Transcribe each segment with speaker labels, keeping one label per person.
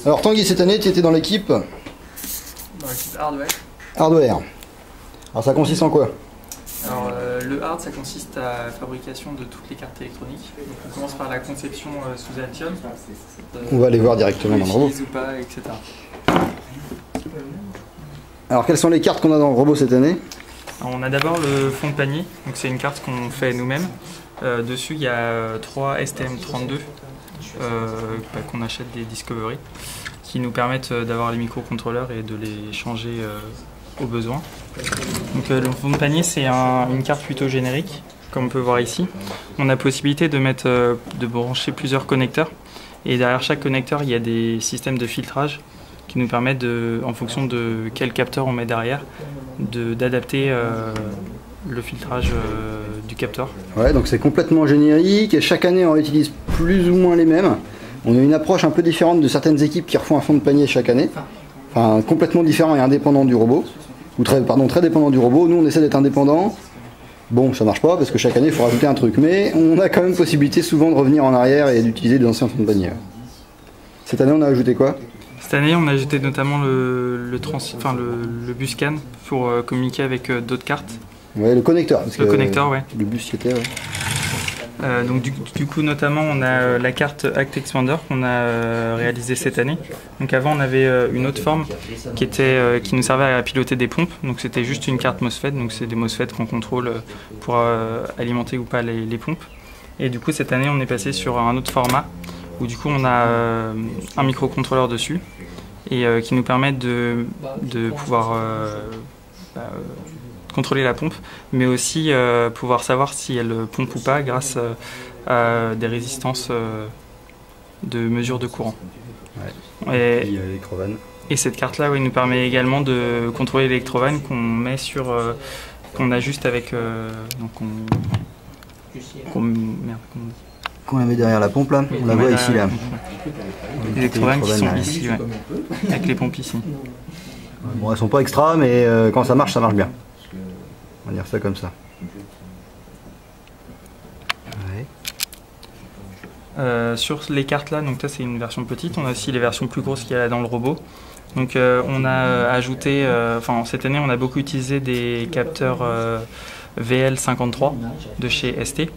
Speaker 1: Alors Tanguy, cette année, tu étais dans l'équipe
Speaker 2: hardware.
Speaker 1: Hardware. Alors ça consiste en quoi?
Speaker 2: Alors le hard, ça consiste à la fabrication de toutes les cartes électroniques. Donc, on commence par la conception sous Altium.
Speaker 1: On va aller voir directement dans le robot.
Speaker 2: Ou pas, etc.
Speaker 1: Alors quelles sont les cartes qu'on a dans le robot cette année?
Speaker 2: Alors, on a d'abord le fond de panier. Donc c'est une carte qu'on fait nous-mêmes. Dessus, il y a 3 STM32 qu'on achète des Discovery, qui nous permettent d'avoir les microcontrôleurs et de les changer au besoin. Donc le fond de panier, c'est une carte plutôt générique, comme on peut voir ici. On a possibilité de brancher plusieurs connecteurs, et derrière chaque connecteur, il y a des systèmes de filtrage qui nous permettent, en fonction de quel capteur on met derrière, d'adapter le filtrage du capteur.
Speaker 1: Ouais, donc c'est complètement générique et chaque année on utilise plus ou moins les mêmes. On a une approche un peu différente de certaines équipes qui refont un fond de panier chaque année. Enfin, complètement différent et indépendant du robot. Ou très dépendant du robot. Nous on essaie d'être indépendant. Bon, ça marche pas parce que chaque année il faut rajouter un truc. Mais on a quand même possibilité souvent de revenir en arrière et d'utiliser des anciens fonds de panier. Cette année on a ajouté quoi?
Speaker 2: Cette année on a ajouté notamment le bus CAN pour communiquer avec d'autres cartes.
Speaker 1: Ouais, le connecteur.
Speaker 2: Le connecteur, ouais.
Speaker 1: Le bus qui était, ouais.
Speaker 2: Donc du coup notamment on a la carte Act Expander qu'on a réalisée cette année. Donc avant on avait une autre forme qui nous servait à piloter des pompes. Donc c'était juste une carte MOSFET, donc c'est des MOSFET qu'on contrôle pour alimenter ou pas les pompes. Et du coup cette année on est passé sur un autre format où du coup on a un microcontrôleur dessus et qui nous permet de pouvoir contrôler la pompe, mais aussi pouvoir savoir si elle pompe ou pas grâce à des résistances de mesure de courant.
Speaker 1: Ouais.
Speaker 2: Et cette carte-là, oui, nous permet également de contrôler l'électrovanne qu'on met sur, qu'on ajuste avec,
Speaker 1: qu'on la met derrière la pompe là, on la voit ici là.
Speaker 2: Les électrovannes qui sont ici, ouais, avec les pompes ici.
Speaker 1: Bon, elles sont pas extra, mais quand ça marche bien. On va dire ça comme ça.
Speaker 2: Ouais. Sur les cartes là, donc ça c'est une version petite, on a aussi les versions plus grosses qu'il y a là dans le robot. Donc on a ajouté, cette année on a beaucoup utilisé des capteurs VL53 de chez ST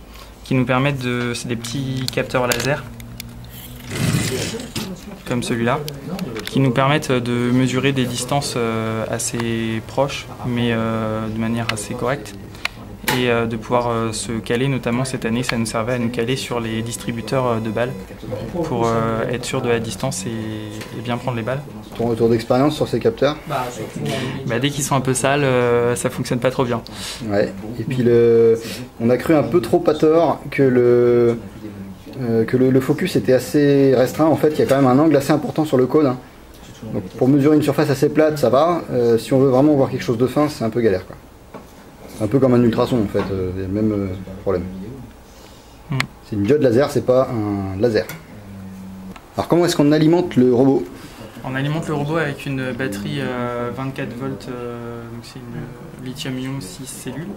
Speaker 2: qui nous permettent c'est des petits capteurs laser comme celui-là, qui nous permettent de mesurer des distances assez proches, mais de manière assez correcte, et de pouvoir se caler, notamment cette année, ça nous servait à nous caler sur les distributeurs de balles, pour être sûr de la distance et bien prendre les balles.
Speaker 1: Ton retour d'expérience sur ces capteurs?
Speaker 2: Dès qu'ils sont un peu sales, ça fonctionne pas trop bien.
Speaker 1: Ouais, et puis on a cru un peu trop à tort que le focus était assez restreint. En fait, il y a quand même un angle assez important sur le cône. Hein. Donc, pour mesurer une surface assez plate, ça va. Si on veut vraiment voir quelque chose de fin, c'est un peu galère, quoi. C'est un peu comme un ultrason, en fait. Il y a le même problème. C'est une diode laser, c'est pas un laser. Alors, comment est-ce qu'on alimente le robot?
Speaker 2: On alimente le robot avec une batterie 24 volts, donc c'est une lithium-ion 6 cellules.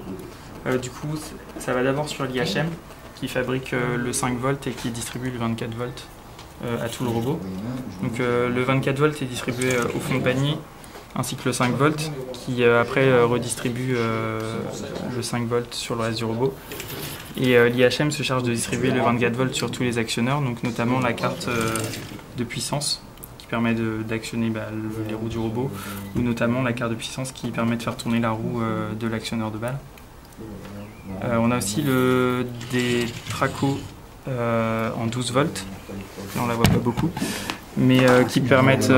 Speaker 2: Du coup, ça va d'abord sur l'IHM, qui fabrique le 5 volts et qui distribue le 24 volts à tout le robot. Donc le 24 volts est distribué au fond de panier, ainsi que le 5 volts, qui après redistribue le 5 volts sur le reste du robot. Et l'IHM se charge de distribuer le 24 volts sur tous les actionneurs, donc notamment la carte de puissance, qui permet d'actionner les roues du robot, ou notamment la carte de puissance qui permet de faire tourner la roue de l'actionneur de balle. On a aussi des tracos en 12 volts, là on la voit pas beaucoup, mais qui permettent,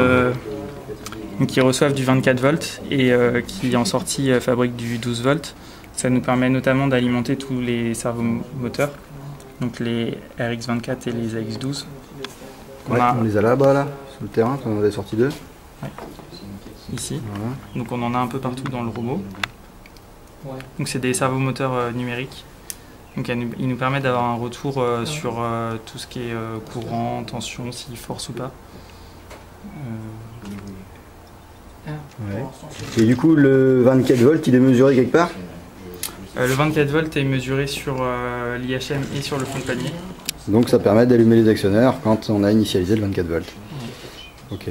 Speaker 2: qui reçoivent du 24 volts et qui en sortie fabriquent du 12 volts. Ça nous permet notamment d'alimenter tous les servomoteurs, donc les RX24 et les AX12.
Speaker 1: On les a là-bas, là, sur le terrain, on en avait sorti 2.
Speaker 2: Ouais. Ici,
Speaker 1: voilà.
Speaker 2: Donc on en a un peu partout dans le robot. Donc c'est des servomoteurs numériques. Donc ils nous permettent d'avoir un retour sur tout ce qui est courant, tension, s'il force ou pas.
Speaker 1: Ouais. Et du coup le 24 volts il est mesuré quelque part?
Speaker 2: Le 24 volts est mesuré sur l'IHM et sur le fond de panier.
Speaker 1: Donc ça permet d'allumer les actionneurs quand on a initialisé le 24 volts. Ok.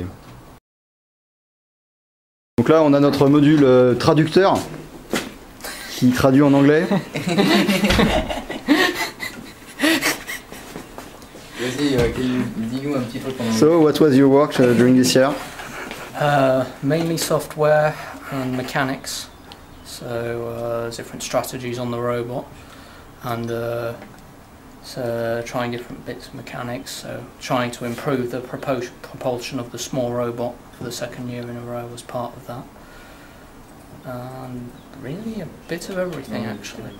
Speaker 1: Donc là, on a notre module traducteur qui traduit en anglais.
Speaker 3: Vas-y, dis-nous un petit truc en anglais.
Speaker 1: So, what was your work during this year?
Speaker 4: Mainly software and mechanics, so different strategies on the robot, and so trying different bits of mechanics, so trying to improve the propulsion of the small robot for the second year in a row was part of that. And really a bit of everything actually.